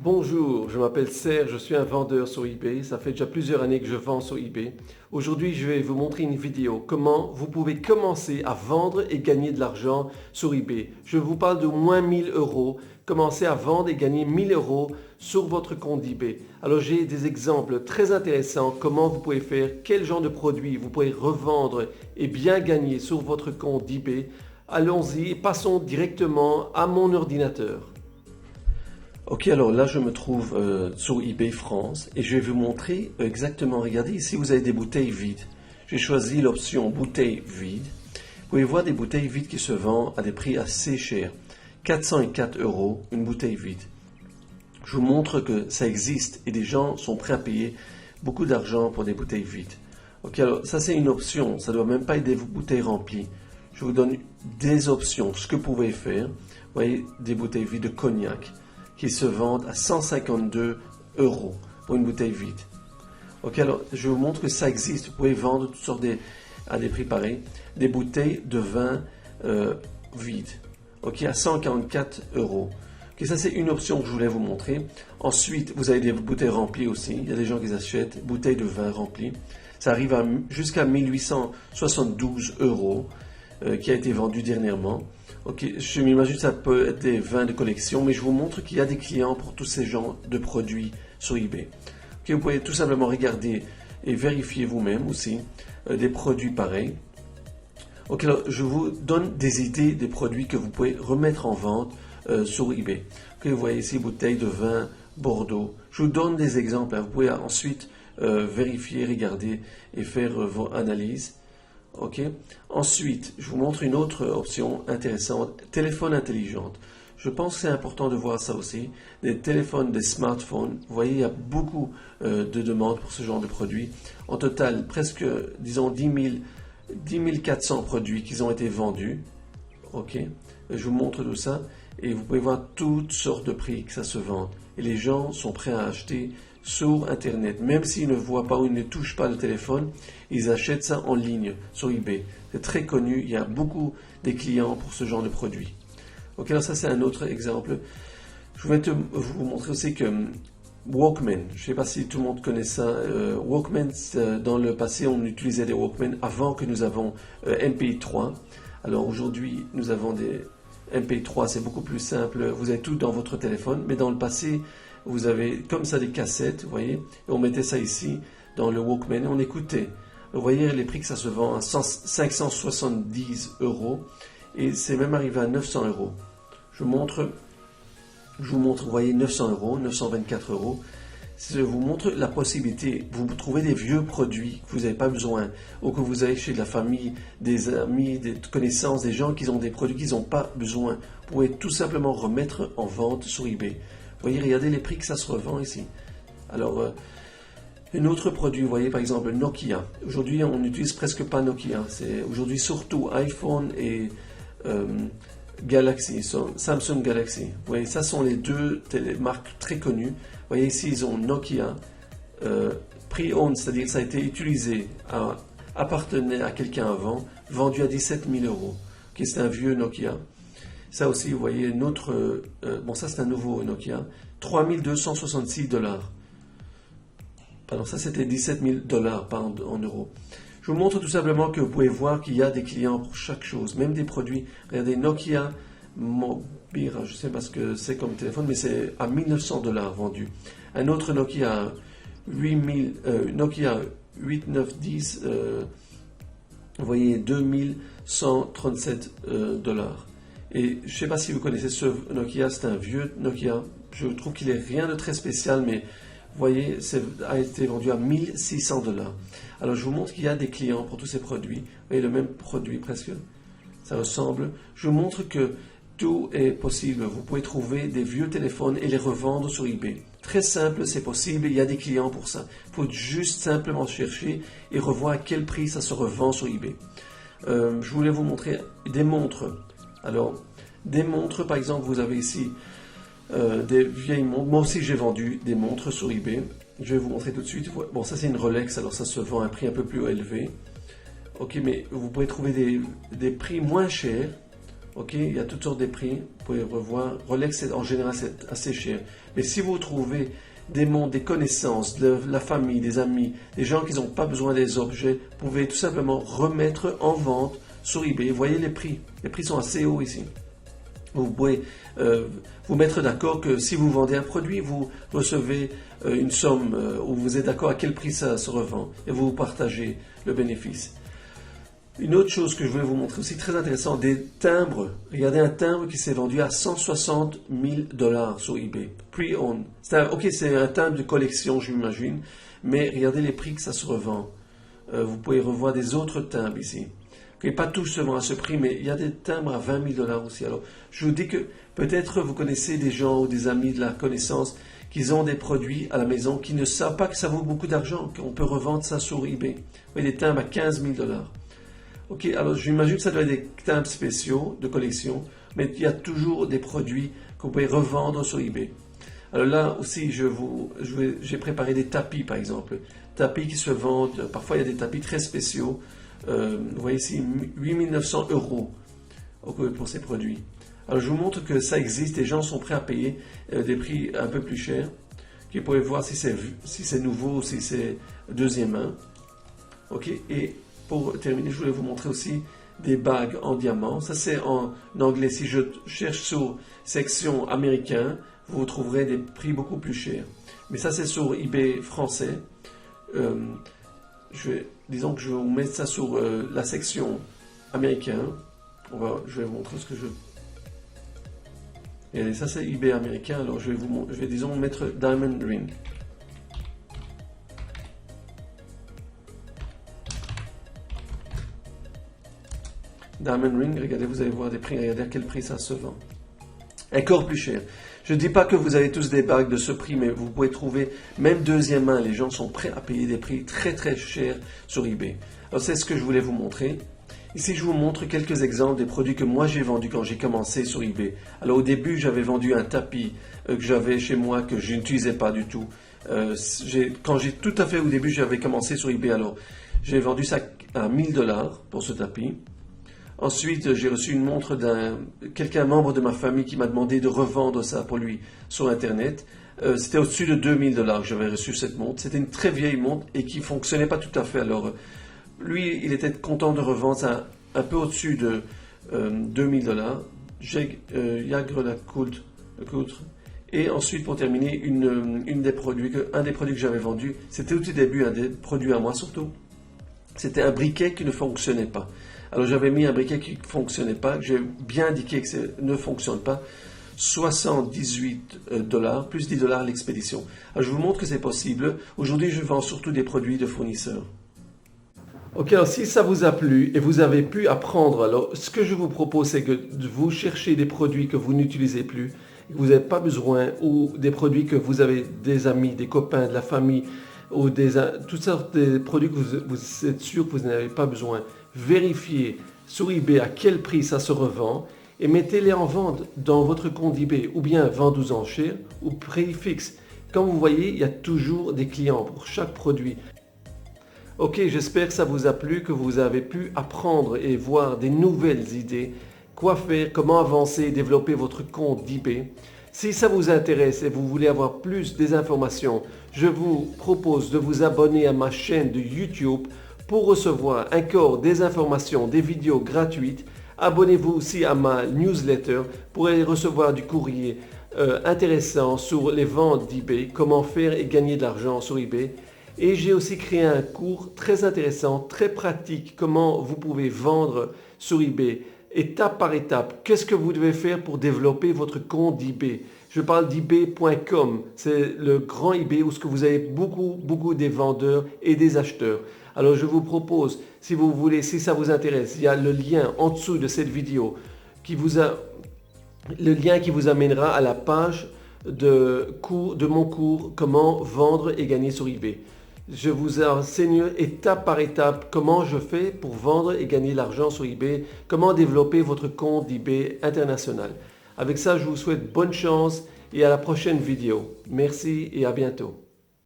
Bonjour, je m'appelle Serge, je suis un vendeur sur eBay. Ça fait déjà plusieurs années que je vends sur eBay. Aujourd'hui, je vais vous montrer une vidéo comment vous pouvez commencer à vendre et gagner de l'argent sur eBay. Je vous parle de moins 1000 euros. Commencer à vendre et gagner 1000 euros sur votre compte eBay. Alors j'ai des exemples très intéressants comment vous pouvez faire, quel genre de produit vous pouvez revendre et bien gagner sur votre compte eBay. Allons-y et passons directement à mon ordinateur. Ok, alors là je me trouve sur eBay France et je vais vous montrer exactement, regardez ici vous avez des bouteilles vides. J'ai choisi l'option bouteilles vides. Vous pouvez voir des bouteilles vides qui se vendent à des prix assez chers. 404 euros une bouteille vide. Je vous montre que ça existe et des gens sont prêts à payer beaucoup d'argent pour des bouteilles vides. Ok, alors ça c'est une option, ça ne doit même pas être des bouteilles remplies. Je vous donne des options, ce que vous pouvez faire. Vous voyez des bouteilles vides de cognac qui se vendent à 152 euros pour une bouteille vide. Ok, alors je vous montre que ça existe. Vous pouvez vendre toutes sortes à des prix pareils. Des bouteilles de vin vides. Ok, à 144 euros. Ok, ça c'est une option que je voulais vous montrer. Ensuite, vous avez des bouteilles remplies aussi. Il y a des gens qui achètent bouteilles de vin remplies. Ça arrive jusqu'à 1872 euros qui a été vendu dernièrement. Ok, je m'imagine que ça peut être des vins de collection, mais je vous montre qu'il y a des clients pour tous ces genres de produits sur eBay. Ok, vous pouvez tout simplement regarder et vérifier vous-même aussi des produits pareils. Ok, alors je vous donne des idées des produits que vous pouvez remettre en vente sur eBay. Ok, vous voyez ici bouteille de vin Bordeaux. Je vous donne des exemples. Hein. Vous pouvez ensuite vérifier, regarder et faire vos analyses. Ok. Ensuite, je vous montre une autre option intéressante, téléphone intelligent. Je pense que c'est important de voir ça aussi. Des téléphones, des smartphones. Vous voyez, il y a beaucoup de demandes pour ce genre de produits. En total, presque, disons, 10 400 produits qui ont été vendus. Ok. Je vous montre tout ça. Et vous pouvez voir toutes sortes de prix que ça se vend. Et les gens sont prêts à acheter sur Internet. Même s'ils ne voient pas ou ils ne touchent pas le téléphone, ils achètent ça en ligne sur eBay. C'est très connu, il y a beaucoup de clients pour ce genre de produit. Ok, alors ça c'est un autre exemple. Je vais vous montrer aussi que Walkman, je ne sais pas si tout le monde connaît ça. Walkman, dans le passé on utilisait des Walkman avant que nous avons MP3. Alors aujourd'hui nous avons des MP3, c'est beaucoup plus simple, vous avez tout dans votre téléphone, mais dans le passé, vous avez comme ça des cassettes, vous voyez, et on mettait ça ici dans le Walkman et on écoutait. Vous voyez les prix que ça se vend à 570 euros et c'est même arrivé à 900 euros. Je vous montre, vous voyez 900 euros, 924 euros. Je vous montre la possibilité, vous trouvez des vieux produits que vous n'avez pas besoin ou que vous avez chez de la famille, des amis, des connaissances, des gens qui ont des produits qu'ils n'ont pas besoin. Vous pouvez tout simplement remettre en vente sur eBay. Vous voyez, regardez les prix que ça se revend ici. Alors, un autre produit, vous voyez par exemple Nokia. Aujourd'hui, on n'utilise presque pas Nokia. C'est aujourd'hui surtout iPhone et Galaxy, Samsung Galaxy. Vous voyez, ça sont les deux marques très connues. Vous voyez ici, ils ont Nokia, pre-owned, c'est-à-dire que ça a été utilisé, appartenait à quelqu'un avant, vendu à 17 000 euros. Okay, c'est un vieux Nokia. Ça aussi, vous voyez, bon ça c'est un nouveau Nokia, 3 266 dollars. Pardon, ça c'était 17 000 dollars, pas en euros. Je vous montre tout simplement que vous pouvez voir qu'il y a des clients pour chaque chose, même des produits. Regardez, Nokia Mobira, je ne sais pas ce que c'est comme téléphone, mais c'est à 1900 dollars vendu. Un autre Nokia, Nokia 8910, vous voyez, 2137 dollars. Et je ne sais pas si vous connaissez ce Nokia, c'est un vieux Nokia. Je trouve qu'il n'est rien de très spécial, mais vous voyez, ça a été vendu à 1600 dollars. Alors je vous montre qu'il y a des clients pour tous ces produits. Vous voyez le même produit presque, ça ressemble. Je vous montre que tout est possible. Vous pouvez trouver des vieux téléphones et les revendre sur eBay. Très simple, c'est possible, il y a des clients pour ça. Il faut juste simplement chercher et revoir à quel prix ça se revend sur eBay. Je voulais vous montrer des montres. Alors, des montres, par exemple, vous avez ici des vieilles montres. Moi aussi, j'ai vendu des montres sur eBay. Je vais vous montrer tout de suite. Bon, ça, c'est une Rolex, alors ça se vend à un prix un peu plus élevé. Ok, mais vous pouvez trouver des prix moins chers Ok, il y a toutes sortes de prix, vous pouvez revoir. Rolex, en général, c'est assez cher. Mais si vous trouvez des montres, des connaissances, de la famille, des amis, des gens qui n'ont pas besoin des objets, vous pouvez tout simplement remettre en vente sur eBay. Voyez les prix. Les prix sont assez hauts ici. Vous pouvez vous mettre d'accord que si vous vendez un produit, vous recevez une somme où vous êtes d'accord à quel prix ça se revend et vous partagez le bénéfice. Une autre chose que je voulais vous montrer aussi très intéressant, des timbres. Regardez un timbre qui s'est vendu à 160 000 $ sur eBay. Pre-owned. C'est un timbre de collection, j'imagine, mais regardez les prix que ça se revend. Vous pouvez revoir des autres timbres ici. Pas tous se vendent à ce prix, mais il y a des timbres à 20 000 $ aussi. Alors, je vous dis que peut-être vous connaissez des gens ou des amis de la connaissance qui ont des produits à la maison qui ne savent pas que ça vaut beaucoup d'argent, qu'on peut revendre ça sur eBay. Vous voyez, des timbres à 15 000 $. Ok, alors j'imagine que ça doit être des timbres spéciaux de collection, mais il y a toujours des produits que vous pouvez revendre sur eBay. Alors là aussi, j'ai préparé des tapis par exemple. Tapis qui se vendent, parfois il y a des tapis très spéciaux. Vous voyez ici 8 900 € pour ces produits. Alors je vous montre que ça existe, les gens sont prêts à payer des prix un peu plus chers. Vous pouvez voir si c'est nouveau ou si c'est deuxième main. Ok, et pour terminer, je voulais vous montrer aussi des bagues en diamant. Ça c'est en anglais. Si je cherche sur section américain, vous trouverez des prix beaucoup plus chers. Mais ça c'est sur eBay français. Disons que je vais vous mettre ça sur la section américaine. Je vais vous montrer ce que je... Et ça c'est eBay américain. Alors je vais disons mettre Diamond Ring. Diamond Ring, regardez, vous allez voir des prix, regardez à quel prix ça se vend. Encore plus cher. Je ne dis pas que vous avez tous des bagues de ce prix, mais vous pouvez trouver, même deuxième main, les gens sont prêts à payer des prix très très chers sur eBay. Alors c'est ce que je voulais vous montrer. Ici, je vous montre quelques exemples des produits que moi j'ai vendus quand j'ai commencé sur eBay. Alors au début, j'avais vendu un tapis que j'avais chez moi, que je n'utilisais pas du tout. Quand j'ai tout à fait au début, j'avais commencé sur eBay, alors j'ai vendu ça à 1 000 $ pour ce tapis. Ensuite, j'ai reçu une montre d'un membre de ma famille qui m'a demandé de revendre ça pour lui sur Internet. C'était au-dessus de 2 000 $ que j'avais reçu cette montre. C'était une très vieille montre et qui ne fonctionnait pas tout à fait. Alors, lui, il était content de revendre ça un peu au-dessus de 2 000 $. Jagre la Coultre. Et ensuite, pour terminer, un des produits que j'avais vendu, c'était au tout début un des produits à moi surtout. C'était un briquet qui ne fonctionnait pas. Alors j'avais mis un briquet qui ne fonctionnait pas, j'ai bien indiqué que ça ne fonctionne pas. 78 $, plus 10 $ l'expédition. Alors je vous montre que c'est possible. Aujourd'hui, je vends surtout des produits de fournisseurs. Ok, alors si ça vous a plu et vous avez pu apprendre, alors ce que je vous propose, c'est que vous cherchez des produits que vous n'utilisez plus, que vous n'avez pas besoin, ou des produits que vous avez des amis, des copains, de la famille, ou toutes sortes de produits que vous êtes sûr que vous n'avez pas besoin. Vérifiez sur eBay à quel prix ça se revend et mettez-les en vente dans votre compte eBay ou bien vente aux enchères ou prix fixe. Comme vous voyez, il y a toujours des clients pour chaque produit. Ok, j'espère que ça vous a plu, que vous avez pu apprendre et voir des nouvelles idées, quoi faire, comment avancer et développer votre compte d'eBay. Si ça vous intéresse et vous voulez avoir plus des informations, je vous propose de vous abonner à ma chaîne de YouTube pour recevoir encore des informations, des vidéos gratuites. Abonnez-vous aussi à ma newsletter pour recevoir du courrier intéressant sur les ventes d'eBay, comment faire et gagner de l'argent sur eBay. Et j'ai aussi créé un cours très intéressant, très pratique, comment vous pouvez vendre sur eBay, étape par étape. Qu'est-ce que vous devez faire pour développer votre compte d'eBay? Je parle d'eBay.com, c'est le grand eBay où vous avez beaucoup des vendeurs et des acheteurs. Alors je vous propose, si vous voulez, si ça vous intéresse, il y a le lien en dessous de cette vidéo le lien qui vous amènera à la page de mon cours comment vendre et gagner sur eBay. Je vous enseigne étape par étape comment je fais pour vendre et gagner de l'argent sur eBay, comment développer votre compte d'eBay international. Avec ça, je vous souhaite bonne chance et à la prochaine vidéo. Merci et à bientôt.